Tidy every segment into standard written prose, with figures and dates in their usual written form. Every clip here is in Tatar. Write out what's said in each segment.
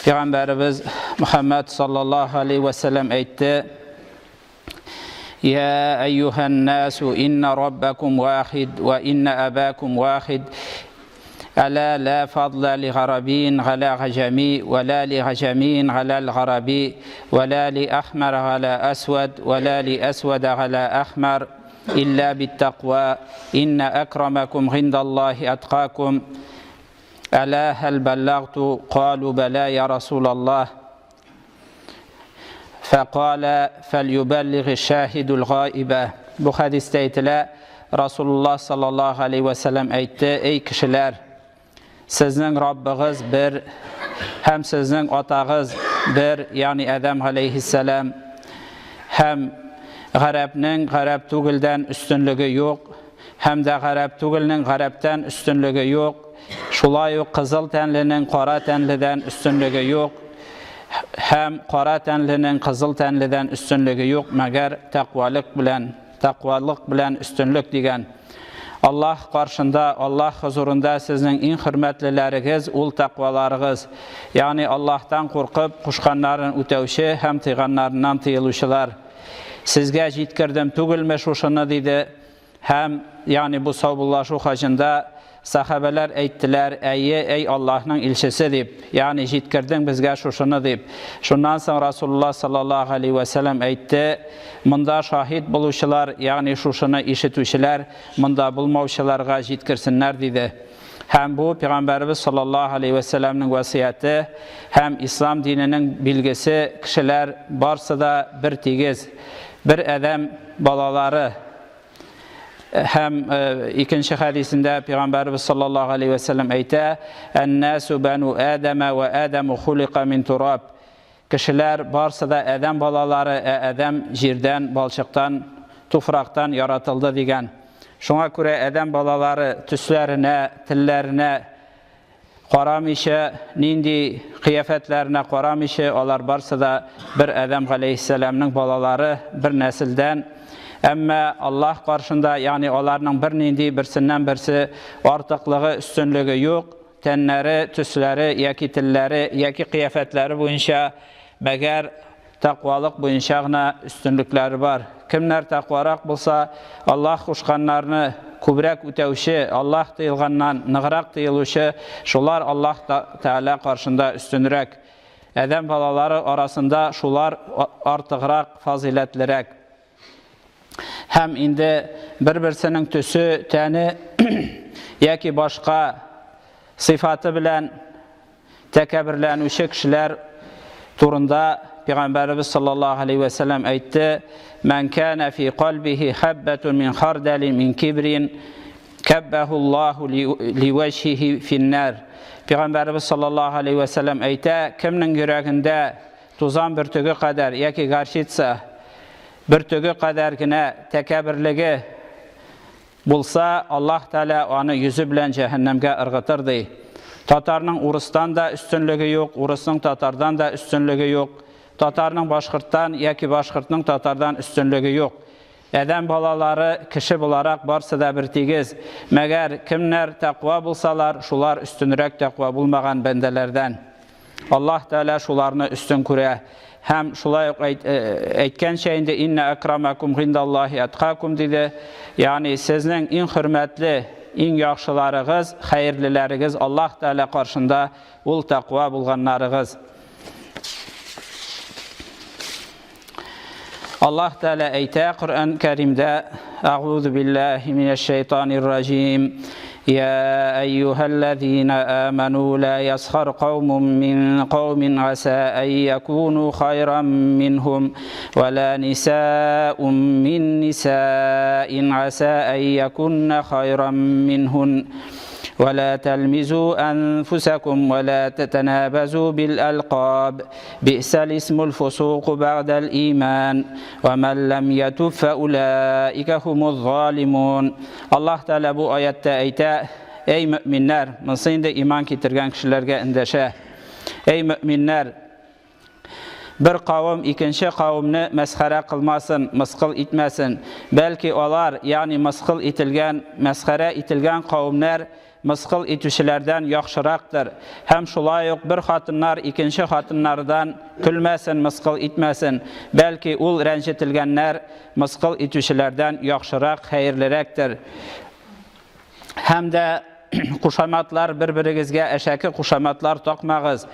Peygamberimiz Muhammed sallallahu aleyhi ve sellem aytdi: Ya eyyuhen nasu inna rabbakum vahid ve inna abakum vahid. ألا لا فضل لغربين على غجمي ولا لغجمين على الغربي ولا لأحمر على أسود ولا لأسود على أحمر إلا بالتقوى إن أكرمكم عند الله أتقاكم ألا هل بلغت قالوا بلى يا رسول الله فقال فليبلغ الشاهد الغائبة. Bu hadiste aytilar, Rasulullah sallallahu aleyhi ve sellem aytdi: ey kişiler, sizning Rabbingiz bir, hem sizning otağız bir, yani Adam aleyhisselam, hem Garabning Garab tugildan üstünlüğü yok, hem de Garab tugilning Garabdan üstünlüğü yok. Şulay o qizil tanlining qora tanlidan üstünlüğü yok, hem qora tanlining qizil tanlidan üstünlüğü yok, magar taqvalık bilan üstünlük degan. Allah qarşında, Allah huzurunda sizning eng hurmatlilaringiz ul taqvalarınız. Yani Allah'tan qo'rqib, qo'shqanlarini o'tavchi ham tiyganlaridan tiyiluvchilar. Sizga yetkirdim tugilmi shuni dedi. Hem yani bu savullashuv hajında sahabeler aytdilar: ey Allah'ның elchisi deb, yani yetkirdim bizga shuni deb. Shundan so'ng Rasulullah sallallahu aleyhi ve sellem aytdi: munda shahid bo'luvchilar, yani shuni eshituvchilar munda bo'lmovchilarga yetkirsinlar dedi. Hem bu Peygamberimiz sallallahu aleyhi ve sellem'nin vasiyati, hem İslam dininin bilgisi, kişiler barsa da bir tegiz, bir adam balaları. Hem ikinci hadisinde Peygamberimiz sallallahu aleyhi ve sellem aytdi: "En-nasu banu Adem ve Ademu xuliqa min turab." Kişiler barsa da Adam balaları, Adam jirden, balçıktan, tufraktan yaratıldı degan. Şuna göre Adam balaları tüslerine, tillerine qaramışı, nindi kıyafetlerine qaramışı, onlar barsa da bir Adam aleyhisselam'ның balaları, bir nesilden. Ama Allah karşında, yani onların bir nindi birsinden birisi artıqlığı, üstünlüğü yok. Tenleri, tüsleri, yaki tilleri, yaki kıyafetleri boyunca məgər taqvalıq boyunca üstünlükleri var. Kimler taqvaraq bulsa, Allah qoşqanlarını kubrak ötəvşi, Allah deyilğandan nığıraq deyiluşi, şular Allah Teala karşında üstünürək. Adam balaları arasında şular artıqraq, faziletlerək. Hem indi bir-birsinin tüsü, təni, yaki başqa sıfatı bilen tekebirlənüşü kişiler turunda Peygamberimiz sallallahu aleyhi ve sellem aytdi: "Men kana fi qalbihi habbetun min khardalin min kibrin kabbahullahu li vejhihi fin-nar." Peygamberimiz sallallahu aleyhi ve sellem aytdi: kimning yuragida tuzan bir tügü kadar yaki garshitsa bir tügü kadargina tekebirligi bulsa, Allah Teala onu yüzü bilen cehennemge ırgıtırdı. Tatarның Urus'tan da üstünlüğü yok, Urus'un Tatar'dan da üstünlüğü yok. Tatarның Başkırt'tan, yaki Başkırt'ның Tatar'dan üstünlüğü yok. Adam balaları kişi bularak barsa da bir tegiz. Məgər kimler takva bulsalar, şular üstünürek takva bulmagan bendelerden. Allah Teala şularını üstün küre. Hem şulay aytgan şeyinde inne akramakum indallahi atqakum dedi. Yani sizin en hürmetli, en yaxşılarınız, hayırlılarınız Allah Teala karşında ul taqva bulganlarınız. Allah Teala ayta Kur'an-ı Kerim'de: "A'udhu billahi mineşşeytanirracim. Ya eyyühellezine amenu la yaskhar kavmun min kavmin asa en yekunu hayran minhum ve la nisa'un min nisa'in asa en yekunne hayran minhun. ولا تلمزوا أنفسكم ولا تتنابزوا بالألقاب بئس الاسم الفسوق بعد الإيمان ومن لم يتب فأولئك هم الظالمون." Allah Teala bu ayette ayta: ey müminler, mısında iman getirgen kişilerge indeşe. Ey müminler, Bir kavim ikinci kavimni mesxara qilmasin, misqil etmesin. Belki olar, yani misqil etilgan, mesxara etilgan kavimler misqil etüşlerden yaxşıraqdır. Hem şulayıq bir xatınlar ikinci xatınlardan külmesin, misqil etmesin. Belki ul rəncitilgenler misqil etüşlerden yaxşıraq, xeyirlirektir. Hem de kuşamatlar bir-biringizge eşeki kuşamatlar taqmağız.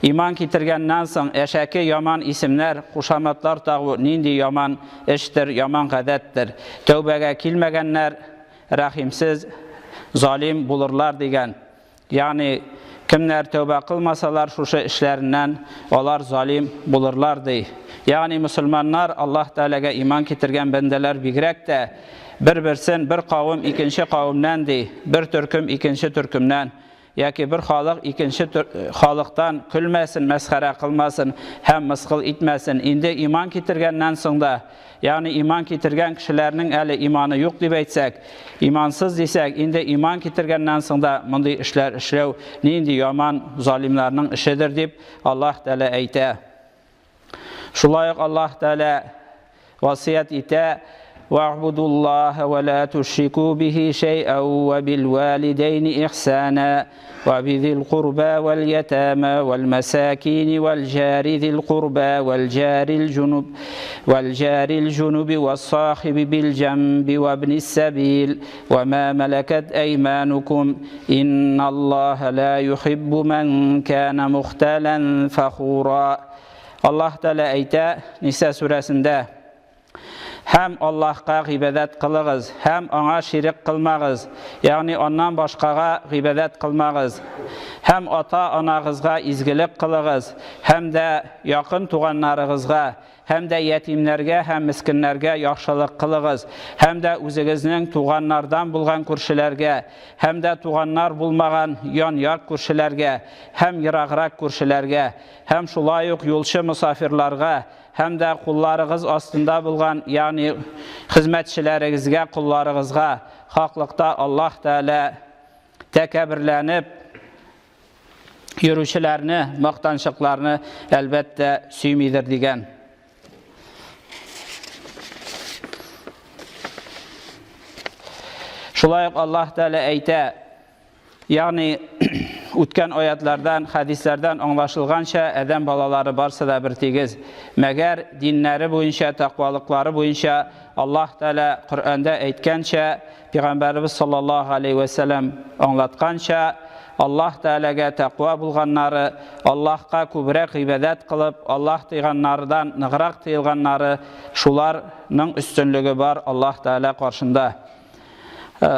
İman kitirgenden soň eşeki yaman isimler kuşamatlar taqı nindi yaman iştir, yaman gadettir. Tövbege kilmegenler rahimsiz, zalim bulurlar degen. Yani kimler tövbe kılmasalar şuşu işlerinden olar zalim bulurlardı. Yani Müslümanlar Allah Teala'ga iman kitirgen bendeler bigrek de bir-birsin bir kavim ikinci kavimdendi, bir türküm ikinci türkümden, yaki bir halık ikinci halıktan külmesin, mesxara kılmasın, hem misqil etmesin. Indi iman kitirgenden sonra, yani iman kitirgen kişilerinin eli imanı yok deb etsek, imansız desek, indi iman kitirgenden sonra bunday işler işlev, nindi yaman zalimlerinin işidir deb Allah Teala eyte. Şulayıq Allah Teala vasiyet ete, وَاعْبُدُوا اللّٰهَ وَلَا تُشْرِكُوا بِهِ شَيْئًا وَبِالْوَالِدَيْنِ إِحْسَانًا وَبِذِي الْقُرْبَى وَالْيَتَامَى وَالْمَسَاكِينِ وَالْجَارِ ذِي الْقُرْبَى وَالْجَارِ الْجُنُبِ وَالصَّاحِبِ بِالْجَنبِ وَابْنِ السَّبِيلِ وَمَا مَلَكَتْ أَيْمَانُكُمْ إِنَّ اللّٰهَ لَا يُحِبُّ مَنْ كَانَ مُخْتَالًا فَخُورًا. Allah Teala eyte Nisa suresinde, hem Allah'a ibadet kılığız, hem ona şirik kılmağız, yani ondan başkaga ibadet kılmağız, hem ata-anağızga izgilik kılığız, hem de yakın tuğanlarınızga, hem de yetimlerge, hem miskinlerge yaxşılık kılığız, hem de özünüzün tuğanlardan bulgan kurşilerge, hem de tuğanlar bulmagan yan-yak kurşilerge, hem yırağırak kurşilerge, hem şulayıq yolçu misafirlarga, hem de kullarınız astında bulgan, yani hizmetçilerinizge, kullarınızga haklıkta Allah Teala tekebirlenip yürüyüşlerini, maqtançıqlarını elbette süymidir degen. Şulayıq Allah Teala eyte, yani Ütken ayetlerden, hadislerden anlaşılgança eden balaları barsa da bir tegiz. Meğer dinleri boyunca, takvalıkları boyunca Allah Teala Kur'an'da eytkençe, Peygamberimiz sallallahu aleyhi ve sellem anlatkança, Allah Teala'ga takva bulganları, Allah'a kübrek ibadet kılıp, Allah tıyganlardan nıgrak tıyılganları, şularının üstünlüğü var Allah Teala karşında.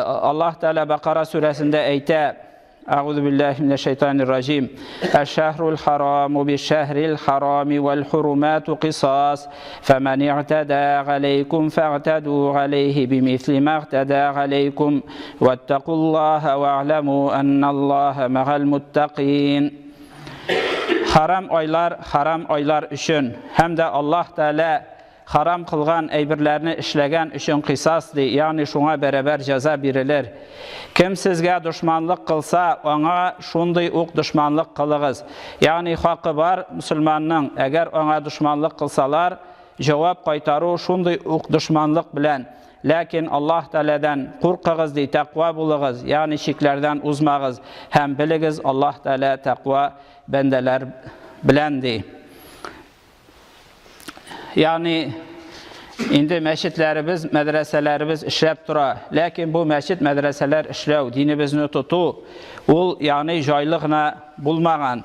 Allah Teala Bakara suresinde eyte, أعوذ بالله من الشيطان الرجيم الشهر الحرام بالشهر الحرام والحرمات قصاص فمن اعتدى عليكم فاعتدوا عليه بمثل ما اعتدى عليكم واتقوا الله واعلموا أن الله مع المتقين. Haram aylar üçün hem de Allah Teala haram kılgan eybirlerini işlegen üçün qisasdı, yani şuna beraber ceza birilir. Kim sizge düşmanlık kılsa, ona şunday uq düşmanlık kılığız. Yani hakkı var Müslümanın, eğer ona düşmanlık kılsalar, cevap kaytaru şunday uq düşmanlık bilen. Lakin Allah Teala'dan korkağız diye takva bulağız, yani şiklerden uzmağız. Hem biligiz Allah Teala takva bendeler bilendi. Yani indi meşitlerimiz, medreselerimiz işlep dura. Lakin bu meşit medreseler işlev, dinimizni tutu, ol yani jaylıqna bulmagan.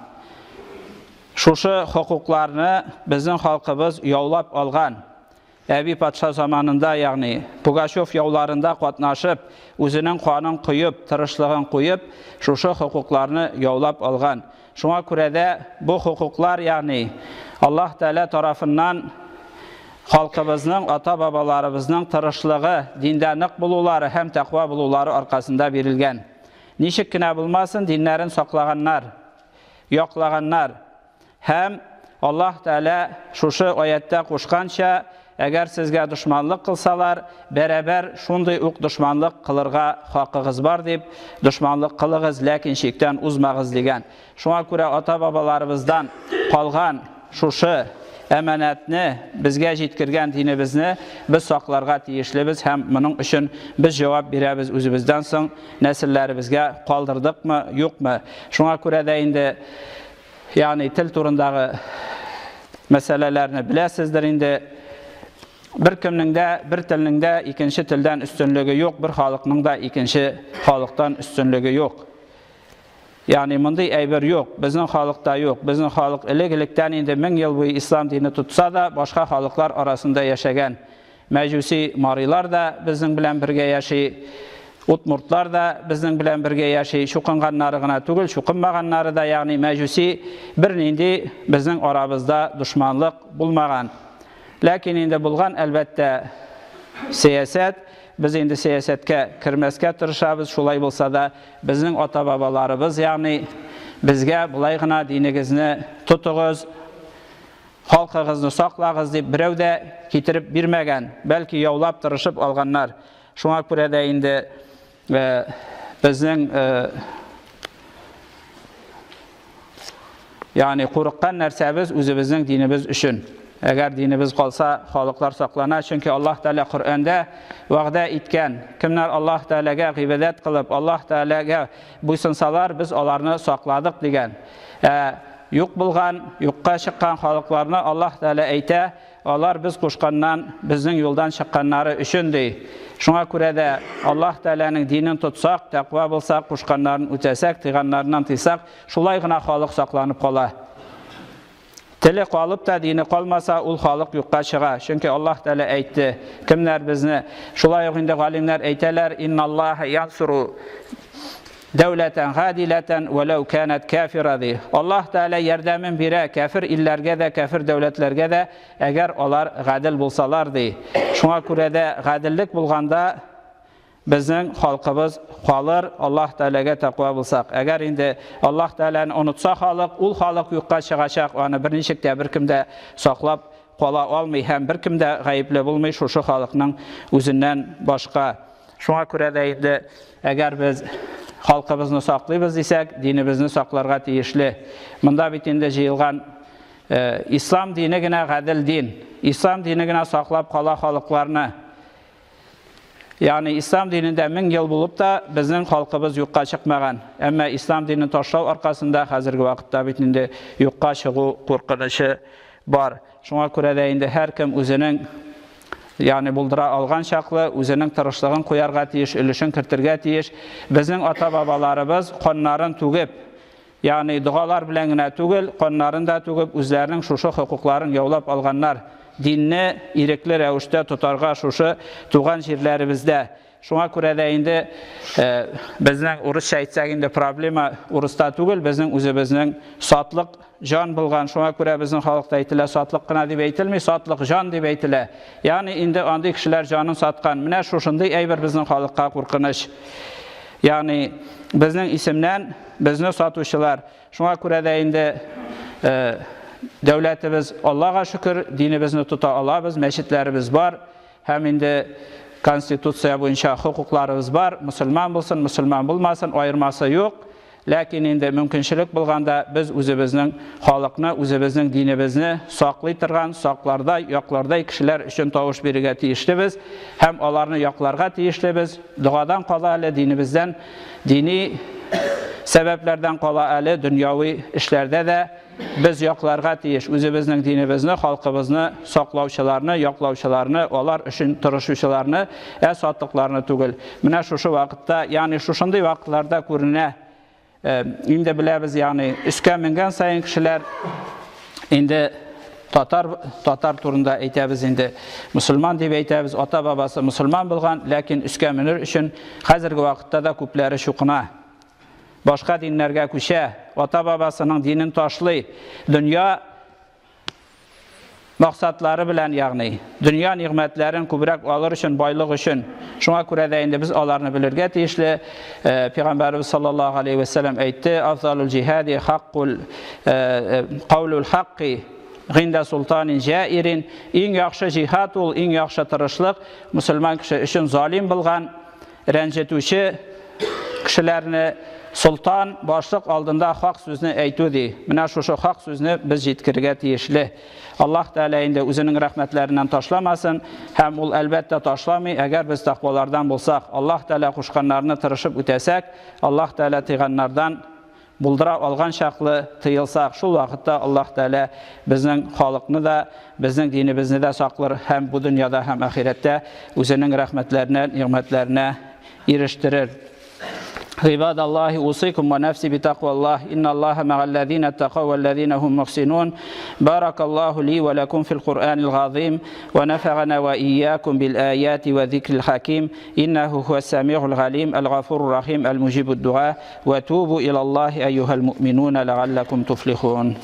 Şuşu hukuklarını bizim halkımız yavlap algan. Ebi Patşa zamanında, yani Pugaşov yavlarında qatnaşıp, özünün qanın qoyup, tırışlığın qoyup, şuşu hukuklarını yavlap algan. Şuna göre de bu hukuklar, yani Allah Teala tarafından halkımızın, ata-babalarımızın tırışlığı, dindarlık buluları hem takva buluları arkasında verilgen. Nişikkine bulmasın, dinlerin saklaganlar, yoklaganlar. Hem Allah Teala şuşu ayette koşkança, eğer sizge düşmanlık kılsalar, beraber şunday uq düşmanlık kılırga hakkınız var deyip, düşmanlık kılığız, lakin şikten uzmağız degen. Şuna göre ata-babalarımızdan kalgan şuşu әманатны, безгә җиткергән динебезне без сакларга тиешлебез һәм моның өчен без җавап бирәбез үзебездән соң нәселләребезгә калдырдыкмы, юкмы. Шуңа күрә дә инде ягъни тел турындагы мәсьәләләрне беләсездер инде. Bir kimning de, bir tilning de ikinci tilden üstünlüğü yok, bir халыкның da ikinci халыктан üstünlüğü yok. Yani bunday әйбер yok, bizning халыкта yok. Bizning халык элек-электән инде 1000 ел буе ислам дини tutsa da, başka халыклар арасында яшәгән. Мәҗүси марилар да безнең белән бергә яши, утмуртлар да безнең белән бергә яши, шукынганнары гына түгел, шукынмаганнары да, ягъни мәҗүси бернинди безнең арабызда душманлык булмаган. Ләкин инде булган әлбәттә сәясәт, biz инде сәясәткә кирмәскә тырышабыз, шулай булса да безнең ата-бабаларыбыз, ягъни безгә булай гына динегезне тотыгыз, халкыгызны саклагыз дип берәү дә китереп бирмәгән, бәлки яулап тырышып алганнар. Шуңа күрә дә инде безнең ягъни курыккан нәрсәбез үзебезнең динебез өчен. Әгәр динебез калса, халыклар саклана, чөнки Аллаһ Тәала Коръәндә вәгъдә иткән, кемнәр Аллаһ Тәаләгә гыйбадәт кылып, Аллаһ Тәаләгә буйсынсалар, без аларны сакладык дигән. Юк булган, юкка чыккан халыкларны Аллаһ Тәала әйтә, алар без кушканнан, безнең юлдан чыкканнары өчен ди. Шуңа күрә дә Аллаһ Тәаләнең динен тотсак, тәкъва булсак, кушканнарын үтәсәк, тыйганнарыннан тыйсак, шулай гына халык сакланып кала. Теле калып та дине калмаса, ул халык юкка чыга. Чөнки Аллаһ Тәала әйтте, кемнәр безне, шулай ук инде галимнәр әйтәләр, инналлаһа янсуру дәүләтән гадиләтән вәләү канат кафира ди. Аллаһ Тәала ярдәмен бирә кафир илләргә дә, кафир дәүләтләргә дә, әгәр алар гадил булсалар ди. Шуңа күрә дә гадиллек булганда bizning xalqimiz qalır, Allah Teala'ga taqva bulsaq. Əgər indi Allah Teala'nı unutsa xalq, ul xalq yuqqa çıxacaq, onu bir neçikdə bir kimdə saqlab qala almay, həm bir kimdə qayıblı bulmay, şu xalqның özündən başqa. Şuna görə də indi əgər biz xalqımızı saqlayırız desək, dinimizni saqlarğa tiyişli. Bunda bitində jeyilgan İslam dini gənə qədil din. İslam dini gənə saqlab qala xalqlarını. Yani İslam dinində 1000 yıl bulup da bizning xalqımız yuqqa çıkmagan. Amma İslam dinini taşlау arqasında hazırki vaqtda bitində yuqqa çıqu qorqыныşı var. Şuna görə də indi hər kim özünün yani buldura alğan şaqlı, özünün tırışlığın qoyarğa tiyiş, ülüşün kirtirgə tiyiş. Bizning ata-babalarımız qonların tügüb, yani dualar bilən gənə tügül, qonların da tügüb, özlərinin şuşu hüquqların yaulab alğanlar. Dinni irikli rəvişdə tutarğa şuşu tuğan yerlərimizdə. Şuna görə də indi bizning urus şəhitsək indi problema urusda tügül, bizning özümüzün satlıq can bulğan. Şuna görə bizning xalqda aytilə satlıq qına deb aytilmir, satlıq can deb aytilə. Yani indi andi kişilər canın satqan. Mənə şuşunday əybir bizning xalqqa qorqыныş. Yani bizning isimdən bizni satışılar. Şuna görə də indi Devletimiz Allah'a şükür, dinimizni tuta alabız, meşitlerimiz var. Hem indi konstitusiya boyunca hukuklarımız var. Müslüman bulsun, Müslüman bulmasın, ayırması yok. Lakin indi mümkünçilik bulganda biz özümüzün halkını, özümüzün dinimizni saklaytırgan, saklarda, yaklarda kişiler üçün tavuş birige tiyişlibiz. Hem onlarını yaklarga tiyişlibiz. Duadan qala əli dinimizden, dini sebeplerden qala əli dünyavi işlerde de biz yaklarga tiyiş, özümüzün dinimizni, halkımızını, saklavçılarını, yaklavçılarını, onlar üçün tırışıçılarını, sattıklarını tügül. Mənə şuşu vaxtda, yani şuşunday vaxtlarda görünə, indi biləbiz, yani üskə mingen sayın kişiler, indi Tatar turunda eytəbiz, indi Müslüman deyib eytəbiz, ata babası Müslüman bulğan, lakin üskə minir üçün hazırki vaxtda da küpləri şuquna. Başqa dinlərə köşə, ata-babasının dinin taşlı, dünya maqsadları bilən yağını, dünya niğmətlərin kübrək alır üçün, baylıq üçün. Şuna görə də indi biz onlarını bilirgə deyişli. Peyğəmbərimiz sallallahu aleyhi və səlləm eytdi, Afzalul cihadi haqqul, qavlul haqqi, Gində sultanin jairin, en yaxşı cihad ol, en yaxşı tırışlıq, Müslüman kişi üçün zalim bulğan, rəncetüşü kişilərini Sultan başlıq aldında haq sözünü əйтуdir. Менә шушы haq sözünü biz җиткерергә тиешле. Allah Teala инде үзенең рәхмәтләреннән ташламасын, һәм ул әлбәттә ташламый, әгәр без тақвалардан булсак, Allah Teala кушканнарны тырышып үтәсәк, Allah Teala тыйганнардан булдыра алган чаклы тыелсак, шул вакытта Allah Teala безнең халыкны да, безнең динебезне дә саклар, һәм бу дөньяда һәм ахирәттә үзенең рәхмәтләренә, ниъмәтләренә ирештерер. عباد الله أوصيكم ونفسي بتقوى الله إن الله مع الذين اتقوا والذين هم محسنون بارك الله لي ولكم في القرآن العظيم ونفعنا وإياكم بالآيات وذكر الحكيم إنه هو السميع العليم الغفور الرحيم المجيب الدعاء وتوبوا إلى الله أيها المؤمنون لعلكم تفلحون.